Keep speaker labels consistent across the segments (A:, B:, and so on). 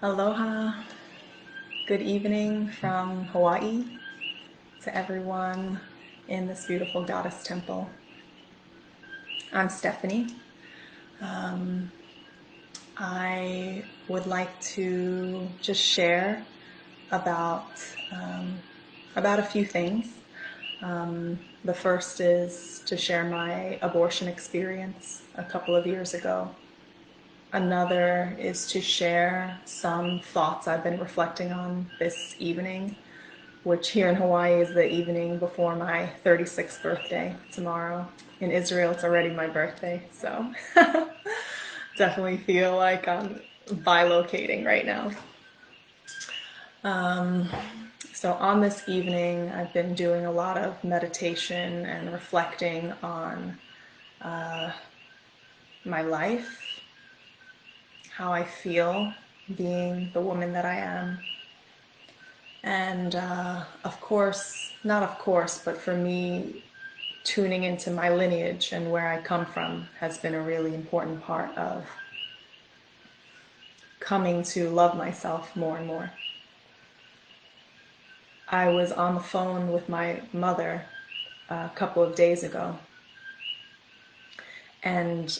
A: Aloha, good evening from Hawaii to everyone in this beautiful goddess temple. I'm Stephanie. I would like to just share about a few things. The first is to share my abortion experience a couple of years ago. Another is to share some thoughts I've been reflecting on this evening, which here in Hawaii is the evening before my 36th birthday tomorrow. In Israel, it's already my birthday, so definitely feel like I'm bilocating right now. So on this evening, I've been doing a lot of meditation and reflecting on my life, how I feel being the woman that I am. And but for me, tuning into my lineage and where I come from has been a really important part of coming to love myself more and more. I was on the phone with my mother a couple of days ago, and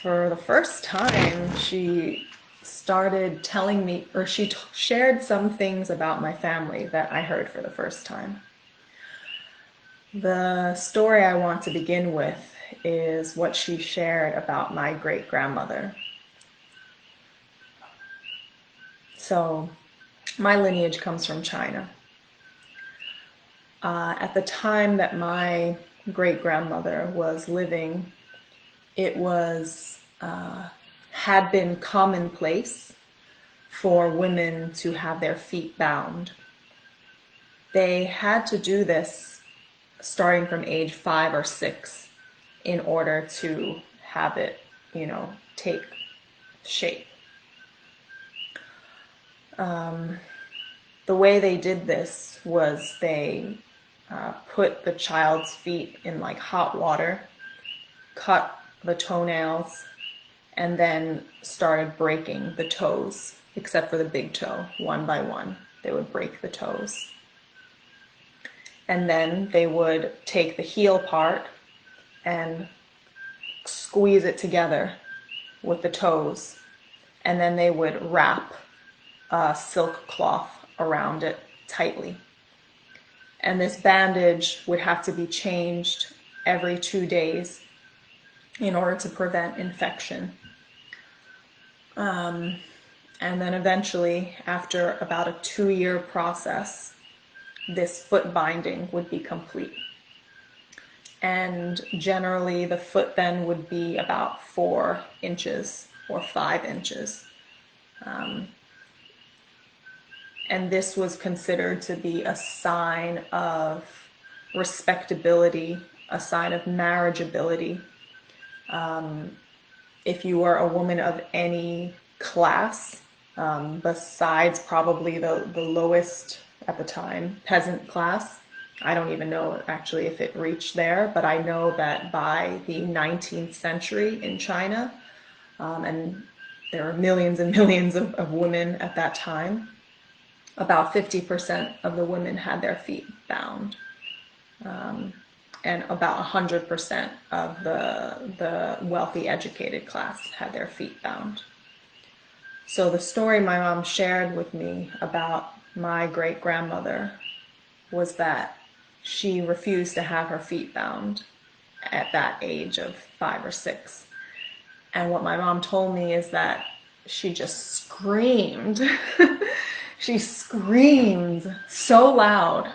A: for the first time, she started telling me, or she shared some things about my family that I heard for the first time. The story I want to begin with is what she shared about my great-grandmother. So, my lineage comes from China. At the time that my great-grandmother was living, it had been commonplace for women to have their feet bound. They had to do this starting from age 5 or 6 in order to have it, take shape. The way they did this was they put the child's feet in like hot water, cut the toenails, and then started breaking the toes, except for the big toe, one by one. They would break the toes. And then they would take the heel part and squeeze it together with the toes. And then they would wrap a silk cloth around it tightly. And this bandage would have to be changed every 2 days in order to prevent infection. And then eventually, after about a 2-year process, this foot binding would be complete. And generally, the foot then would be about 4 inches or 5 inches. And this was considered to be a sign of respectability, a sign of marriageability. If you were a woman of any class, besides probably the lowest at the time, peasant class. I don't even know actually if it reached there, but I know that by the 19th century in China, and there were millions and millions of women at that time, about 50% of the women had their feet bound. And about 100% of the wealthy educated class had their feet bound. So the story my mom shared with me about my great-grandmother was that she refused to have her feet bound at that age of 5 or 6. And what my mom told me is that she just screamed. She screamed so loud.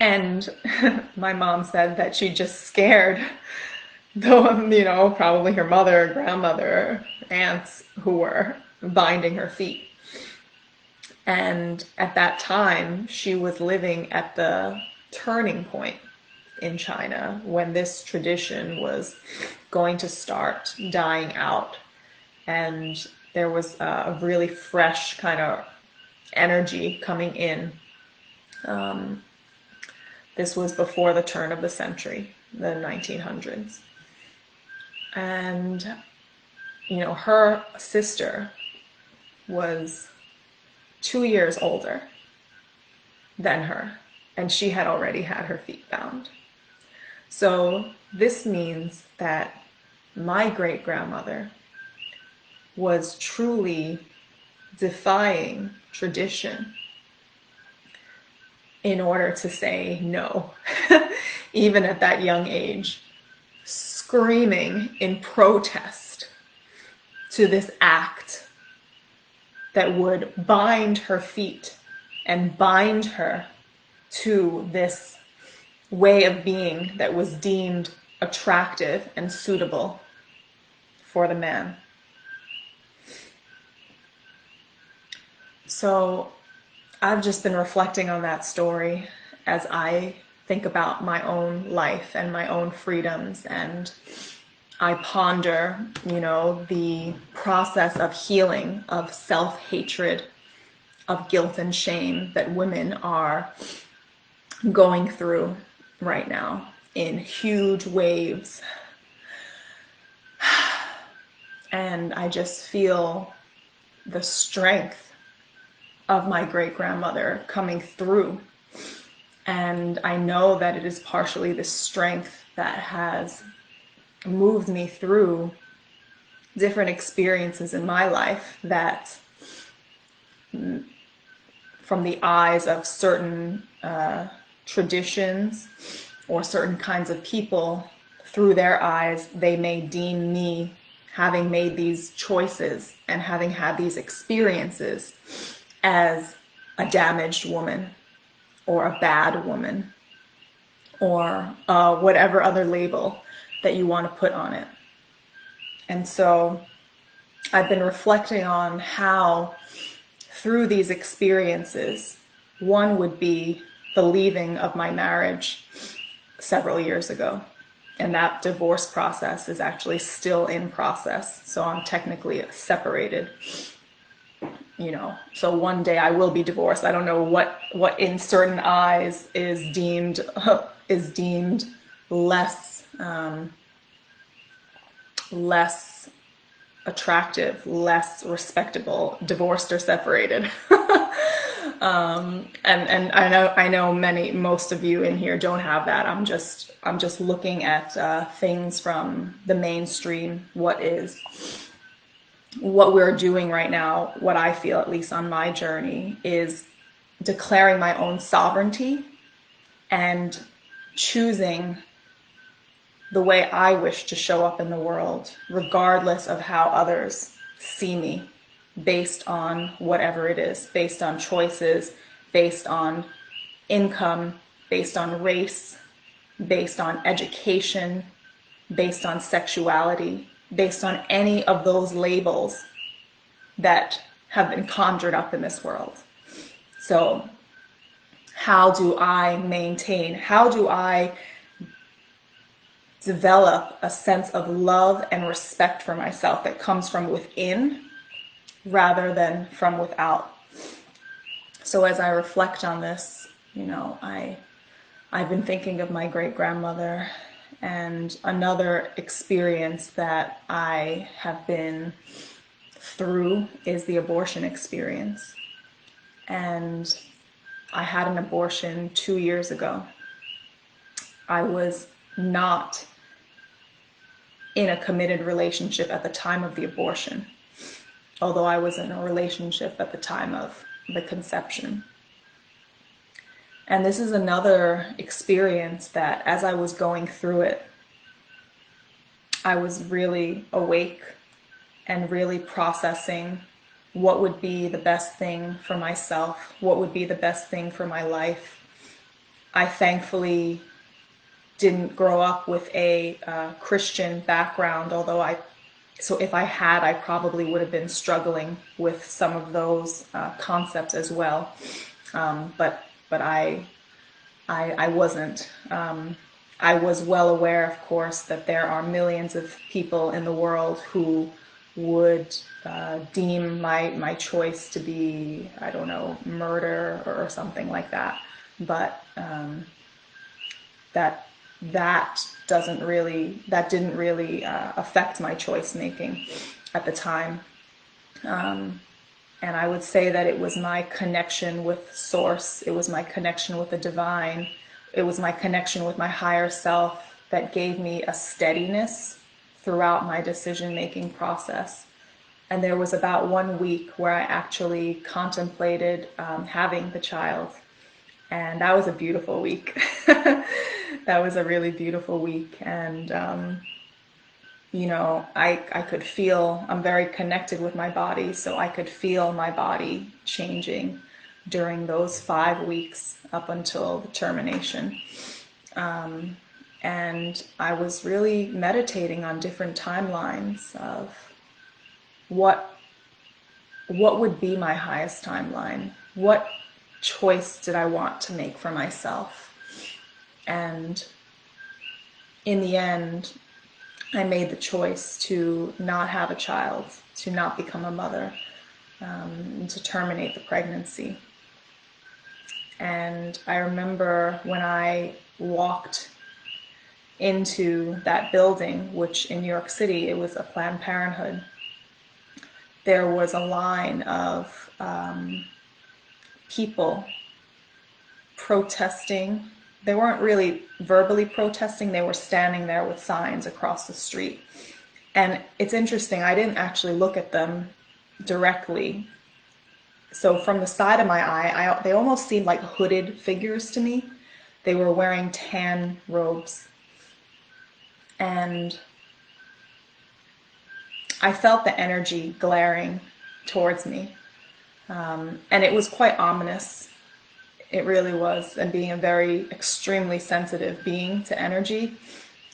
A: And my mom said that she just scared probably her mother, grandmother, aunts who were binding her feet. And at that time, she was living at the turning point in China when this tradition was going to start dying out. And there was a really fresh kind of energy coming in This was before the turn of the century, the 1900s. And, her sister was 2 years older than her, and she had already had her feet bound. So this means that my great-grandmother was truly defying tradition in order to say no, even at that young age, screaming in protest to this act that would bind her feet and bind her to this way of being that was deemed attractive and suitable for the man. So I've just been reflecting on that story as I think about my own life and my own freedoms, and I ponder, the process of healing, of self-hatred, of guilt and shame that women are going through right now in huge waves. And I just feel the strength of my great-grandmother coming through. And I know that it is partially the strength that has moved me through different experiences in my life that, from the eyes of certain traditions or certain kinds of people, through their eyes, they may deem me, having made these choices and having had these experiences, as a damaged woman or a bad woman or whatever other label that you want to put on it. And so I've been reflecting on how through these experiences, one would be the leaving of my marriage several years ago. And that divorce process is actually still in process. So I'm technically separated. So one day I will be divorced. I don't know what in certain eyes is deemed less attractive, less respectable, divorced or separated. And I know most of you in here don't have that. I'm just looking at things from the mainstream. What we're doing right now, what I feel, at least on my journey, is declaring my own sovereignty and choosing the way I wish to show up in the world, regardless of how others see me, based on whatever it is, based on choices, based on income, based on race, based on education, based on sexuality, based on any of those labels that have been conjured up in this world. So how do I develop a sense of love and respect for myself that comes from within rather than from without? So as I reflect on this, I've been thinking of my great-grandmother, and another experience that I have been through is the abortion experience. And I had an abortion 2 years ago. I was not in a committed relationship at the time of the abortion, although I was in a relationship at the time of the conception. And this is another experience that, as I was going through it, I was really awake and really processing what would be the best thing for myself, what would be the best thing for my life. I thankfully didn't grow up with a Christian background, so if I had, I probably would have been struggling with some of those concepts as well. But I wasn't. I was well aware, of course, that there are millions of people in the world who would deem my choice to be, I don't know, murder or something like that. but that didn't really affect my choice making at the time. And I would say that it was my connection with Source, it was my connection with the divine, it was my connection with my higher self that gave me a steadiness throughout my decision-making process. And there was about 1 week where I actually contemplated having the child. And that was a beautiful week. That was a really beautiful week. And I could feel, I'm very connected with my body, so I could feel my body changing during those 5 weeks up until the termination. And I was really meditating on different timelines of what would be my highest timeline? What choice did I want to make for myself? And in the end, I made the choice to not have a child, to not become a mother, to terminate the pregnancy. And I remember when I walked into that building, which in New York City, it was a Planned Parenthood, there was a line of people protesting. They weren't really verbally protesting, they were standing there with signs across the street. And it's interesting, I didn't actually look at them directly. So from the side of my eye, they almost seemed like hooded figures to me. They were wearing tan robes. And I felt the energy glaring towards me. And it was quite ominous. It really was. And being a very extremely sensitive being to energy,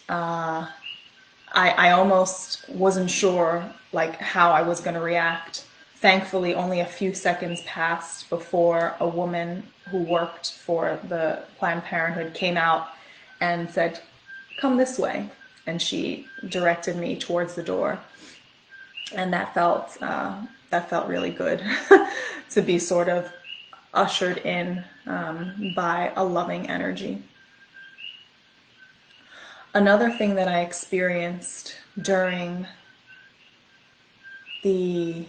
A: I almost wasn't sure like how I was going to react. Thankfully, only a few seconds passed before a woman who worked for the Planned Parenthood came out and said, "Come this way." And she directed me towards the door. And that felt really good to be sort of ushered in by a loving energy. Another thing that I experienced during the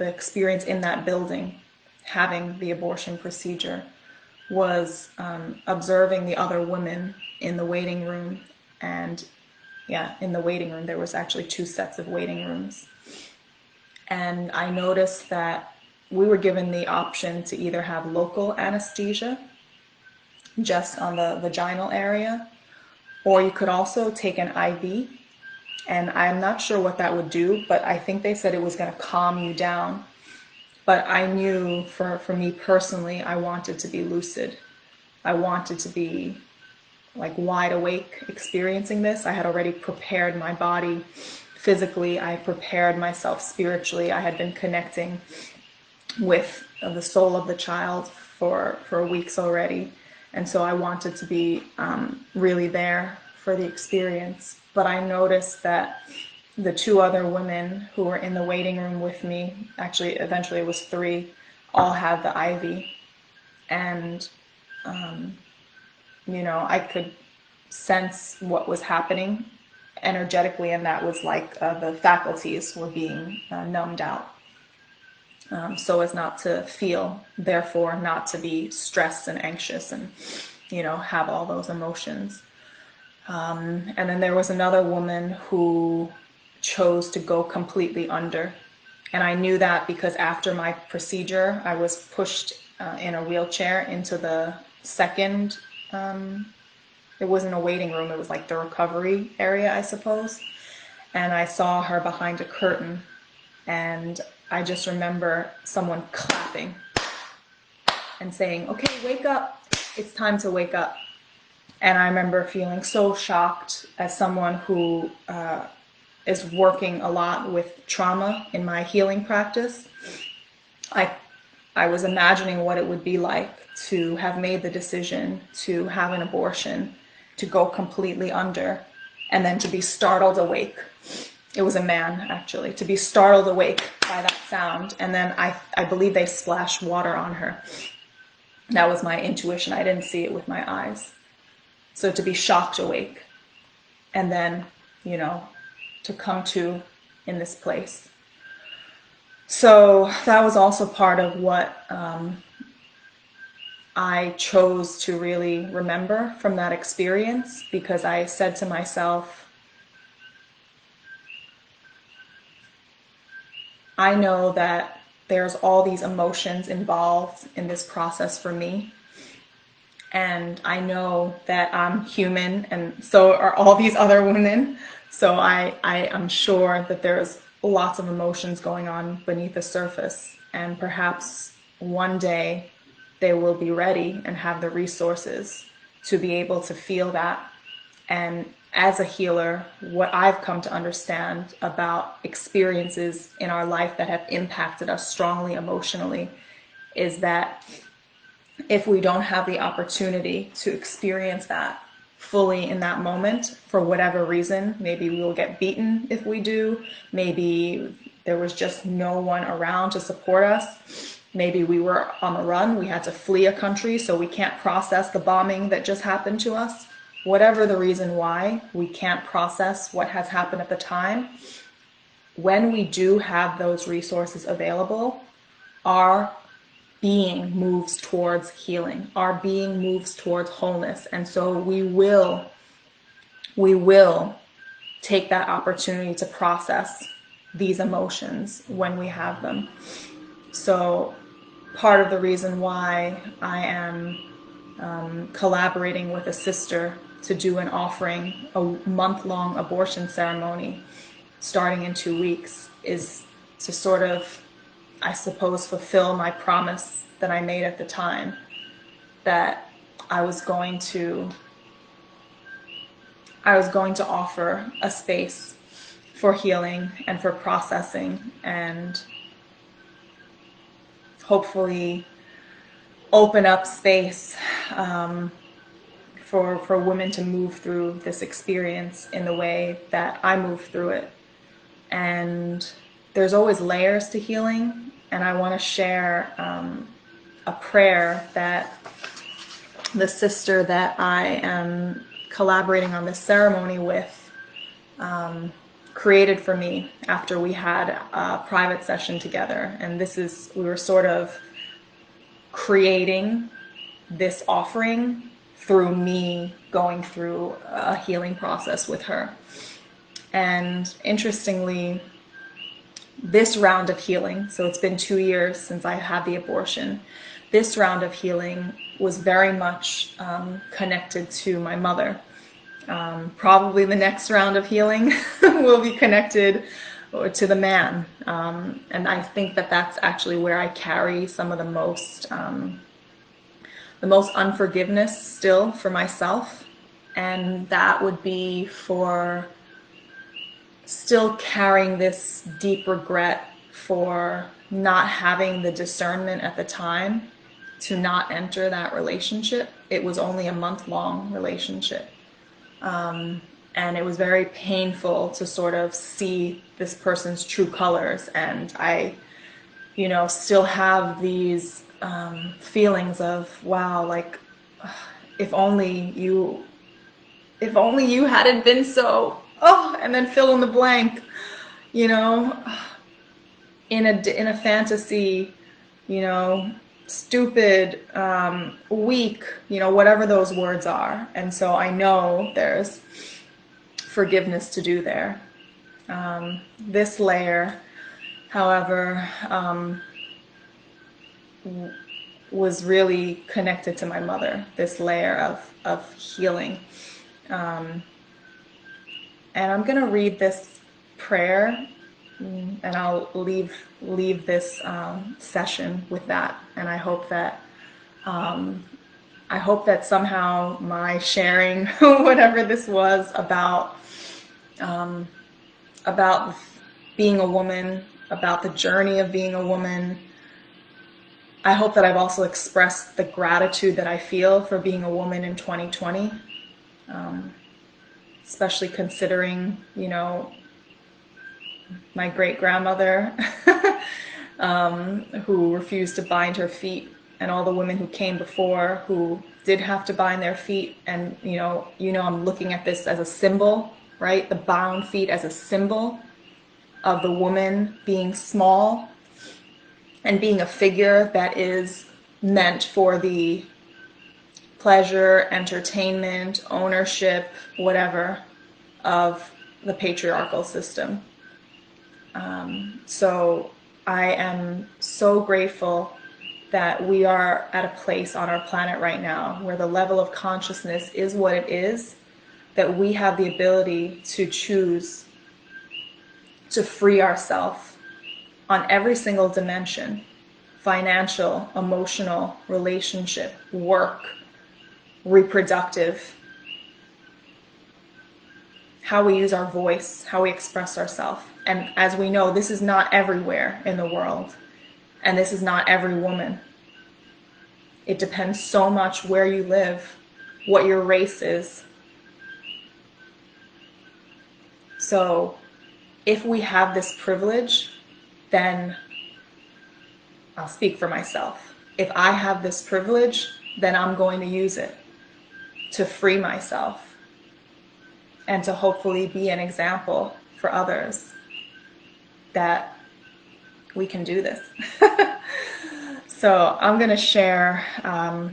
A: experience in that building, having the abortion procedure, was observing the other women in the waiting room. And in the waiting room, there was actually 2 sets of waiting rooms. And I noticed that we were given the option to either have local anesthesia, just on the vaginal area, or you could also take an IV. And I'm not sure what that would do, but I think they said it was going to calm you down. But I knew for me personally, I wanted to be lucid. I wanted to be like wide awake experiencing this. I had already prepared my body physically. I prepared myself spiritually. I had been connecting with the soul of the child for weeks already. And so I wanted to be really there for the experience. But I noticed that the 2 other women who were in the waiting room with me, actually eventually it was 3, all had the IV. And I could sense what was happening energetically, and that was like the faculties were being numbed out, so as not to feel, therefore not to be stressed and anxious and have all those emotions. And then there was another woman who chose to go completely under, and I knew that because after my procedure I was pushed in a wheelchair into the second, it wasn't a waiting room, it was like the recovery area, I suppose. And I saw her behind a curtain, and I just remember someone clapping and saying, "Okay, wake up, it's time to wake up." And I remember feeling so shocked as someone who is working a lot with trauma in my healing practice. I was imagining what it would be like to have made the decision to have an abortion, to go completely under, and then to be startled awake. It was a man, actually, to be startled awake by that sound. And then I believe they splashed water on her. That was my intuition. I didn't see it with my eyes. So to be shocked awake and then, to come to in this place. So that was also part of what I chose to really remember from that experience, because I said to myself, I know that there's all these emotions involved in this process for me. And I know that I'm human, and so are all these other women. So I am sure that there's lots of emotions going on beneath the surface. And perhaps one day they will be ready and have the resources to be able to feel that. And as a healer, what I've come to understand about experiences in our life that have impacted us strongly emotionally is that if we don't have the opportunity to experience that fully in that moment, for whatever reason, maybe we will get beaten if we do, maybe there was just no one around to support us, maybe we were on the run, we had to flee a country, so we can't process the bombing that just happened to us. Whatever the reason why we can't process what has happened at the time, when we do have those resources available, our being moves towards healing. Our being moves towards wholeness. And so we will take that opportunity to process these emotions when we have them. So part of the reason why I am collaborating with a sister to do an offering, a month-long abortion ceremony starting in 2 weeks, is to sort of, I suppose, fulfill my promise that I made at the time, that I was going to offer a space for healing and for processing, and hopefully open up space for women to move through this experience in the way that I moved through it. And there's always layers to healing, and I want to share a prayer that the sister that I am collaborating on this ceremony with created for me after we had a private session together. And we were sort of creating this offering through me going through a healing process with her. And interestingly, this round of healing, so it's been 2 years since I had the abortion, this round of healing was very much connected to my mother. Probably the next round of healing will be connected to the man. And I think that that's actually where I carry some of the most unforgiveness still for myself. And that would be for still carrying this deep regret for not having the discernment at the time to not enter that relationship. It was only a month-long relationship. And it was very painful to sort of see this person's true colors. And I, still have these feelings of, wow, like, if only you hadn't been so, and then fill in the blank, in a fantasy, stupid, weak, whatever those words are. And so I know there's forgiveness to do there. This layer, however, was really connected to my mother, this layer of healing. And I'm going to read this prayer, and I'll leave this session with that. And I hope that somehow my sharing whatever this was about being a woman, about the journey of being a woman, I hope that I've also expressed the gratitude that I feel for being a woman in 2020, especially considering, my great-grandmother who refused to bind her feet and all the women who came before who did have to bind their feet. And I'm looking at this as a symbol, right? The bound feet as a symbol of the woman being small and being a figure that is meant for the pleasure, entertainment, ownership, whatever, of the patriarchal system. So I am so grateful that we are at a place on our planet right now where the level of consciousness is what it is, that we have the ability to choose to free ourselves on every single dimension: financial, emotional, relationship, work, reproductive, how we use our voice, how we express ourselves. And as we know, this is not everywhere in the world, and this is not every woman. It depends so much where you live, what your race is. So if we have this privilege, then I'll speak for myself. If I have this privilege, then I'm going to use it to free myself and to hopefully be an example for others that we can do this. So I'm going to share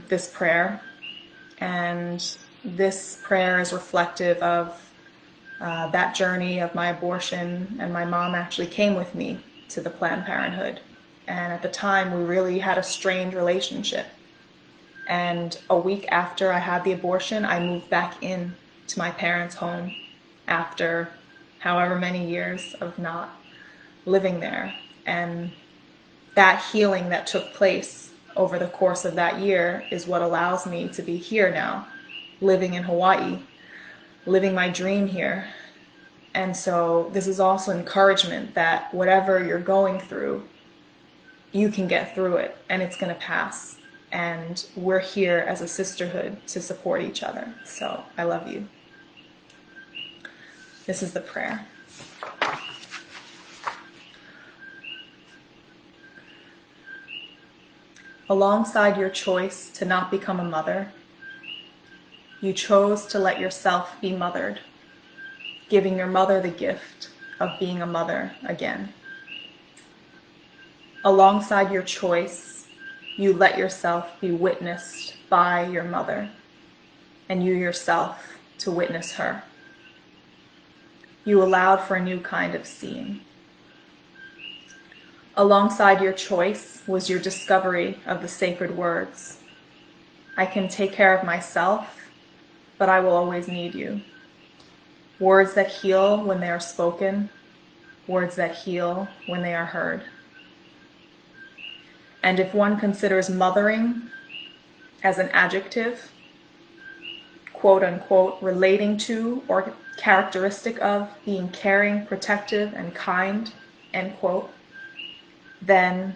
A: this prayer, and this prayer is reflective of that journey of my abortion. And my mom actually came with me to the Planned Parenthood, and at the time we really had a strained relationship. And a week after I had the abortion, I moved back in to my parents' home after however many years of not living there. And that healing that took place over the course of that year is what allows me to be here now, living in Hawaii, living my dream here. And so this is also encouragement that whatever you're going through, you can get through it, and it's going to pass. And we're here as a sisterhood to support each other. So I love you. This is the prayer. Alongside your choice to not become a mother, you chose to let yourself be mothered, giving your mother the gift of being a mother again. Alongside your choice, you let yourself be witnessed by your mother, and you yourself to witness her. You allowed for a new kind of seeing. Alongside your choice was your discovery of the sacred words. I can take care of myself, but I will always need you. Words that heal when they are spoken, words that heal when they are heard. And if one considers mothering as an adjective, quote unquote, relating to or characteristic of being caring, protective, and kind, end quote, then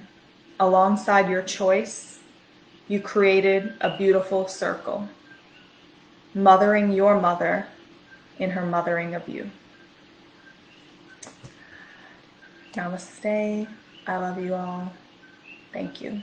A: alongside your choice, you created a beautiful circle, mothering your mother in her mothering of you. Namaste. I love you all. Thank you.